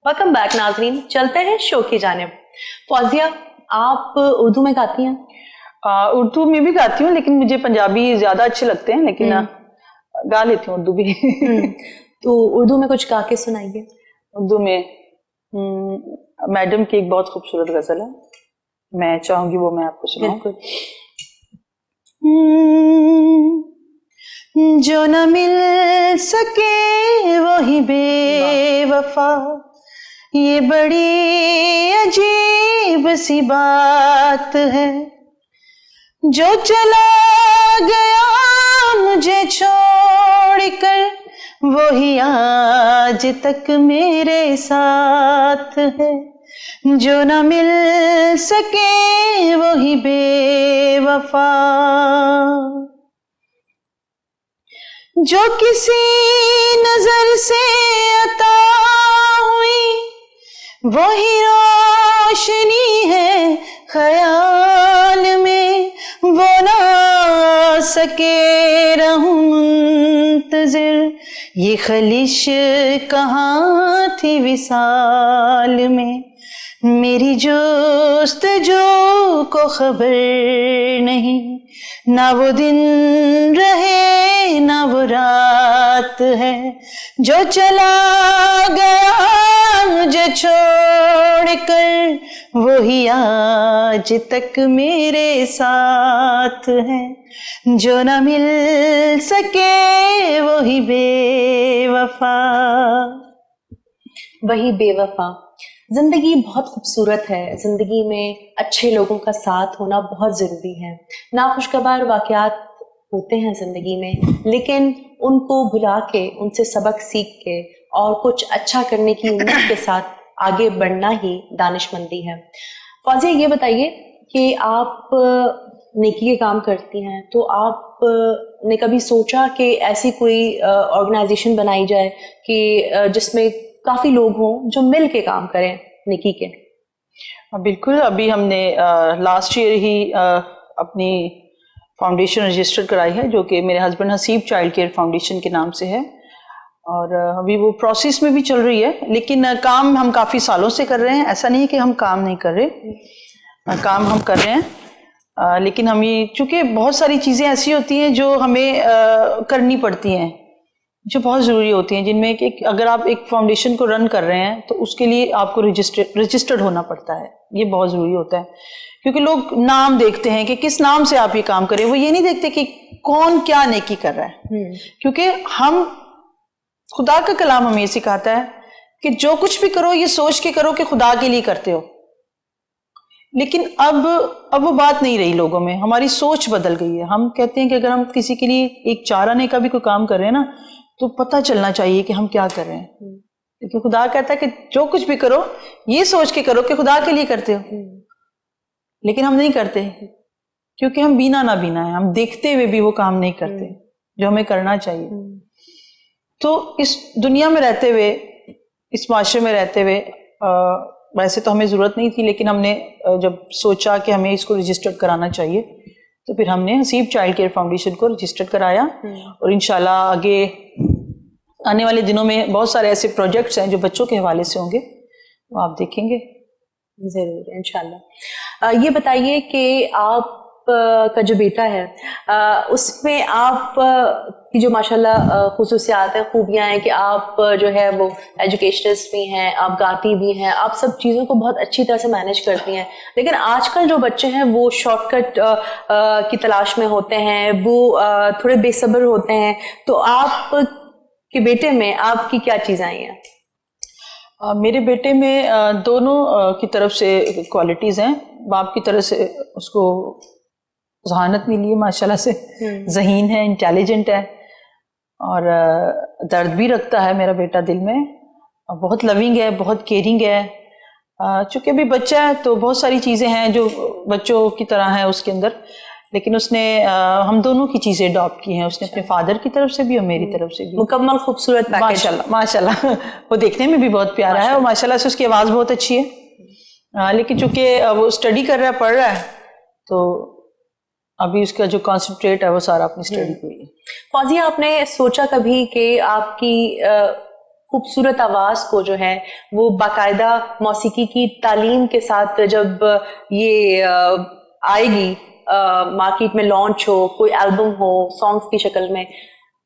Welcome back नाजरीन, चलते हैं शो की जानिब। फौजिया, आप उर्दू में गाती हैं? उर्दू में भी गाती हूँ, लेकिन मुझे पंजाबी ज्यादा अच्छे लगते हैं, लेकिन गा लेती हूँ उर्दू भी। तो उर्दू में कुछ गा के सुनाइए। उर्दू में मैडम की एक बहुत खूबसूरत गजल है, मैं चाहूंगी वो मैं आपको सुनाऊं। जो न मिल सके वही बेवफा, ये बड़ी अजीब सी बात है। जो चला गया मुझे छोड़कर, वही आज तक मेरे साथ है। जो न मिल सके वही बेवफा, जो किसी नजर से अता हुई वही रोशनी है ख्याल में। वो ना सके रहूं मुंतजिर, ये खलिश कहाँ थी विसाल में। मेरी जोस्तजू को खबर नहीं, ना वो दिन रहे ना वो रात है। जो चला गया मुझे छोड़कर, वही आज तक मेरे साथ है। जो न मिल सके वही बेवफा। वही बेवफा। जिंदगी बहुत खूबसूरत है, जिंदगी में अच्छे लोगों का साथ होना बहुत जरूरी है। नाखुशगवार वाकयात होते हैं जिंदगी में, लेकिन उनको भुला के, उनसे सबक सीख के और कुछ अच्छा करने की उम्मीद के साथ आगे बढ़ना ही दानिशमंदी है। फौजिया, ये बताइए कि आप नेकी के काम करती हैं, तो आप ने कभी सोचा कि ऐसी कोई ऑर्गेनाइजेशन बनाई जाए कि जिसमें काफी लोग हों जो मिल के काम करें नेकी के? बिल्कुल, अभी हमने लास्ट ईयर ही अपनी फाउंडेशन रजिस्टर कराई है, जो कि मेरे husband Haseeb child care foundation के नाम से है, और अभी वो प्रोसेस में भी चल रही है। लेकिन काम हम काफ़ी सालों से कर रहे हैं, ऐसा नहीं है कि हम काम नहीं कर रहे, काम हम कर रहे हैं। लेकिन हम ये, चूँकि बहुत सारी चीज़ें ऐसी होती हैं जो हमें करनी पड़ती हैं, जो बहुत ज़रूरी होती हैं, जिनमें कि अगर आप एक फाउंडेशन को रन कर रहे हैं तो उसके लिए आपको रजिस्टर्ड होना पड़ता है। ये बहुत ज़रूरी होता है, क्योंकि लोग नाम देखते हैं कि किस नाम से आप ये काम करें, वो ये नहीं देखते कि कौन क्या नेकी कर रहा है। क्योंकि हम, खुदा का कलाम हमें ये सिखाता है कि जो कुछ भी करो ये सोच के करो कि खुदा के लिए करते हो। लेकिन अब वो बात नहीं रही लोगों में, हमारी सोच बदल गई है। हम कहते हैं कि अगर हम किसी के लिए एक 4 आने का भी कोई काम कर रहे हैं ना, तो पता चलना चाहिए कि हम क्या कर रहे हैं। क्योंकि खुदा कहता है कि जो कुछ भी करो ये सोच के करो कि खुदा के लिए करते हो। लेकिन हम नहीं करते, क्योंकि हम बीना ना बीना है, हम देखते हुए भी वो काम नहीं करते जो हमें करना चाहिए। तो इस दुनिया में रहते हुए, इस माशरे में रहते हुए, वैसे तो हमें ज़रूरत नहीं थी, लेकिन हमने जब सोचा कि हमें इसको रजिस्टर्ड कराना चाहिए, तो फिर हमने हसीब चाइल्ड केयर फाउंडेशन को रजिस्टर्ड कराया। और इंशाल्लाह आगे आने वाले दिनों में बहुत सारे ऐसे प्रोजेक्ट्स हैं जो बच्चों के हवाले से होंगे, वो आप देखेंगे ज़रूर इंशाल्लाह। ये बताइए कि आप का जो बेटा है, उसमें आप की जो माशाल्लाह खुसूसियात है, खूबियाँ हैं कि आप जो है वो एजुकेशनिस्ट भी हैं, आप गाती भी हैं, आप सब चीज़ों को बहुत अच्छी तरह से मैनेज करती हैं। लेकिन आजकल जो बच्चे हैं वो शॉर्टकट की तलाश में होते हैं, वो थोड़े बेसब्र होते हैं। तो आप के बेटे में आपकी क्या चीज़ आई हैं? मेरे बेटे में दोनों की तरफ से क्वालिटीज़ हैं। बाप की तरफ से उसको जहानत मिली है माशाल्लाह से, ज़हीन है, इंटेलिजेंट है, और दर्द भी रखता है मेरा बेटा दिल में, और बहुत लविंग है, बहुत केयरिंग है। चूँकि अभी बच्चा है तो बहुत सारी चीज़ें हैं जो बच्चों की तरह हैं उसके अंदर, लेकिन उसने हम दोनों की चीज़ें अडॉप्ट की हैं। उसने अपने फादर की तरफ से भी और मेरी तरफ से भी। मुकम्मल खूबसूरत माशाल्लाह माशाल्लाह। वो देखने में भी बहुत प्यारा है, और माशाल्लाह से उसकी आवाज़ बहुत अच्छी है। लेकिन चूँकि वो स्टडी कर रहा है, पढ़ रहा है, तो अभी उसका जो कॉन्सेंट्रेट है वो सारा अपनी स्टडी पे ही है। फौजिया, आपने सोचा कभी कि आपकी खूबसूरत आवाज को जो है वो बाकायदा मौसीकी की तालीम के साथ जब ये आएगी, मार्केट में लॉन्च हो, कोई एल्बम हो सॉन्ग्स की शक्ल में,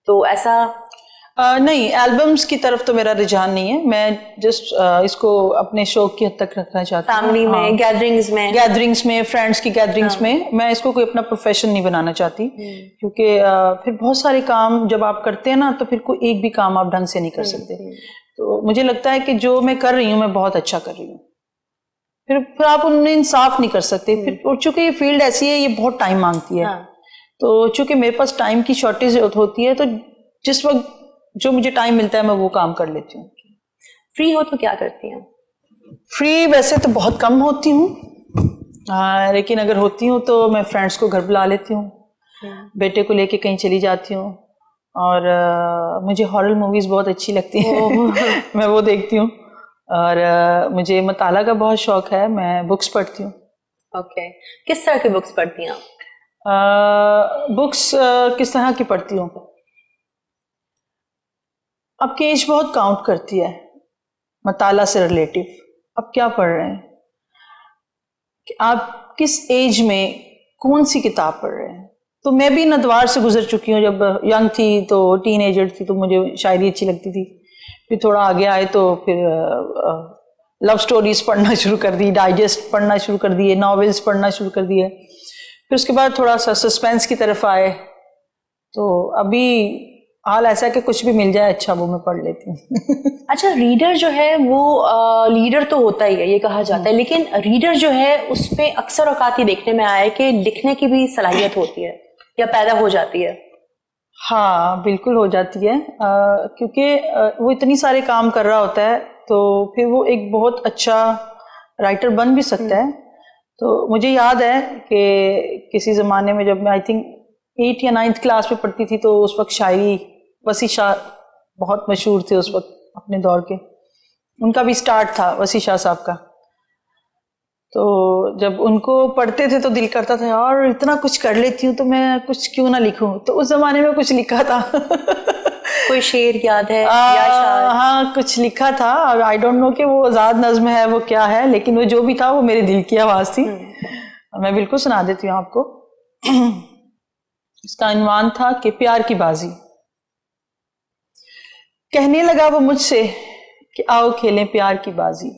तो ऐसा नहीं, एल्बम्स की तरफ तो मेरा रुझान नहीं है। मैं जस्ट इसको अपने शौक की हद तक रखना चाहती हूँ। फैमिली में, हाँ, गैदरिंग्स में, फ्रेंड्स की गैदरिंग्स में मैं इसको कोई अपना प्रोफेशन नहीं बनाना चाहती, क्योंकि फिर बहुत सारे काम जब आप करते हैं ना तो फिर कोई एक भी काम आप ढंग से नहीं कर सकते। तो मुझे लगता है कि जो मैं कर रही हूँ मैं बहुत अच्छा कर रही हूँ, फिर आप उनमें इंसाफ नहीं कर सकते। फिर और चूंकि ये फील्ड ऐसी है, ये बहुत टाइम मांगती है, तो चूंकि मेरे पास टाइम की शॉर्टेज होती है, तो जिस वक्त जो मुझे टाइम मिलता है मैं वो काम कर लेती हूँ। फ्री हो तो क्या करती हैं? फ्री वैसे तो बहुत कम होती हूँ, लेकिन अगर होती हूँ तो मैं फ्रेंड्स को घर बुला लेती हूँ, बेटे को लेके कहीं चली जाती हूँ, और मुझे हॉरर मूवीज बहुत अच्छी लगती हैं मैं वो देखती हूँ, और मुझे मताला का बहुत शौक है, मैं बुक्स पढ़ती हूँ। ओके, किस तरह की बुक्स पढ़ती हैं आप? बुक्स किस तरह की पढ़ती हूँ? आपकी एज बहुत काउंट करती है मताला से रिलेटिव। आप क्या पढ़ रहे हैं, कि आप किस एज में कौन सी किताब पढ़ रहे हैं। तो मैं भी नदवार से गुजर चुकी हूँ, जब यंग थी तो टीनेजर थी तो मुझे शायरी अच्छी लगती थी, फिर थोड़ा आगे आए तो फिर लव स्टोरीज पढ़ना शुरू कर दी, डाइजेस्ट पढ़ना शुरू कर दिए, नॉवेल्स पढ़ना शुरू कर दिए, फिर उसके बाद थोड़ा सा सस्पेंस की तरफ आए। तो अभी हाल ऐसा कि कुछ भी मिल जाए अच्छा वो मैं पढ़ लेती हूँ अच्छा, रीडर जो है वो लीडर तो होता ही है, ये कहा जाता है, लेकिन रीडर जो है उस पे अक्सर औकात ये देखने में आया है कि लिखने की भी सलाहियत होती है या पैदा हो जाती है। हाँ बिल्कुल हो जाती है, क्योंकि वो इतनी सारे काम कर रहा होता है तो फिर वो एक बहुत अच्छा राइटर बन भी सकता है। तो मुझे याद है कि किसी ज़माने में जब मैं आई थिंक 8th या 9th क्लास में पढ़ती थी, तो उस वक्त शायरी वसी शाह बहुत मशहूर थे उस वक्त अपने दौर के, उनका भी स्टार्ट था वसी शाह साहब का। तो जब उनको पढ़ते थे तो दिल करता था यार इतना कुछ कर लेती हूँ तो मैं कुछ क्यों ना लिखूं। तो उस जमाने में कुछ लिखा था कोई शेर याद है या शायद? हाँ कुछ लिखा था, और आई डोंट नो कि वो आजाद नज्म है वो क्या है, लेकिन वो जो भी था वो मेरे दिल की आवाज थी। मैं बिल्कुल सुना देती हूँ आपको इसका अनवान था कि प्यार की बाजी। कहने लगा वो मुझसे कि आओ खेलें प्यार की बाजी,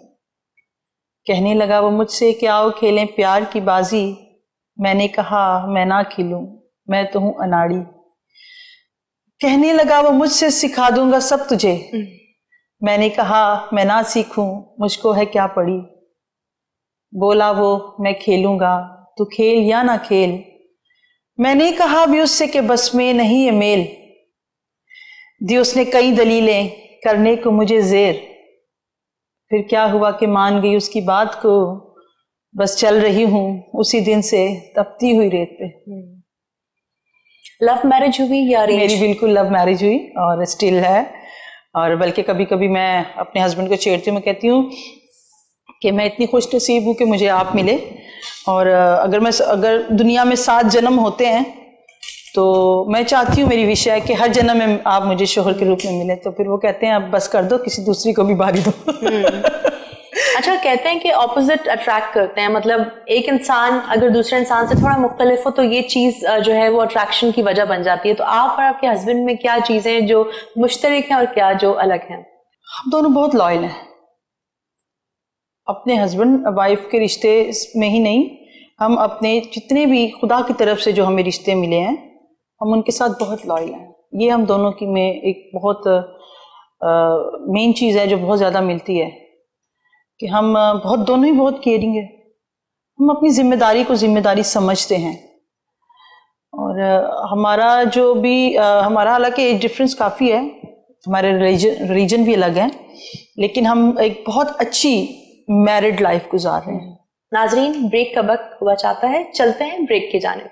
कहने लगा वो मुझसे कि आओ खेलें प्यार की बाजी। मैंने कहा मैं ना खिलूं, मैं तो हूं अनाड़ी। कहने लगा वो मुझसे सिखा दूंगा सब तुझे, मैंने कहा मैं ना सीखूं, मुझको है क्या पड़ी। बोला वो मैं खेलूंगा, तू खेल या ना खेल। मैंने कहा भी उससे कि बस में नहीं ये मेल। दी उसने कई दलीलें करने को मुझे जेर, फिर क्या हुआ कि मान गई उसकी बात को। बस चल रही हूं उसी दिन से तपती हुई रेत पे। लव मैरिज हुई या अरेंज? मेरी बिल्कुल लव मैरिज हुई और स्टिल है, और बल्कि कभी कभी मैं अपने हस्बैंड को छेड़ती हूँ, मैं कहती हूँ कि मैं इतनी खुश नसीब हूँ कि मुझे आप मिले, और अगर दुनिया में 7 जन्म होते हैं तो मैं चाहती हूँ, मेरी विश है कि हर जन्म में आप मुझे शोहर के रूप में मिले। तो फिर वो कहते हैं अब बस कर दो, किसी दूसरी को भी बारी दो अच्छा, कहते हैं कि ऑपोजिट अट्रैक्ट करते हैं, मतलब एक इंसान अगर दूसरे इंसान से थोड़ा मुख्तलिफ हो तो ये चीज जो है वो अट्रैक्शन की वजह बन जाती है। तो आप और आपके हस्बैंड में क्या चीजें जो मुश्तरक हैं और क्या जो अलग हैं? हम दोनों बहुत लॉयल हैं, अपने हस्बैंड वाइफ के रिश्ते में ही नहीं, हम अपने जितने भी खुदा की तरफ से जो हमें रिश्ते मिले हैं हम उनके साथ बहुत लॉयल हैं। ये हम दोनों की में एक बहुत मेन चीज़ है जो बहुत ज़्यादा मिलती है, कि हम दोनों ही बहुत केयरिंग है। हम अपनी जिम्मेदारी को जिम्मेदारी समझते हैं, और हमारा जो भी हमारा हालांकि एज डिफरेंस काफ़ी है, हमारे रीजन भी अलग हैं, लेकिन हम एक बहुत अच्छी मैरिड लाइफ गुजार रहे हैं। नाजरीन, ब्रेक का वक्त हुआ चाहता है, चलते हैं ब्रेक की जानिब।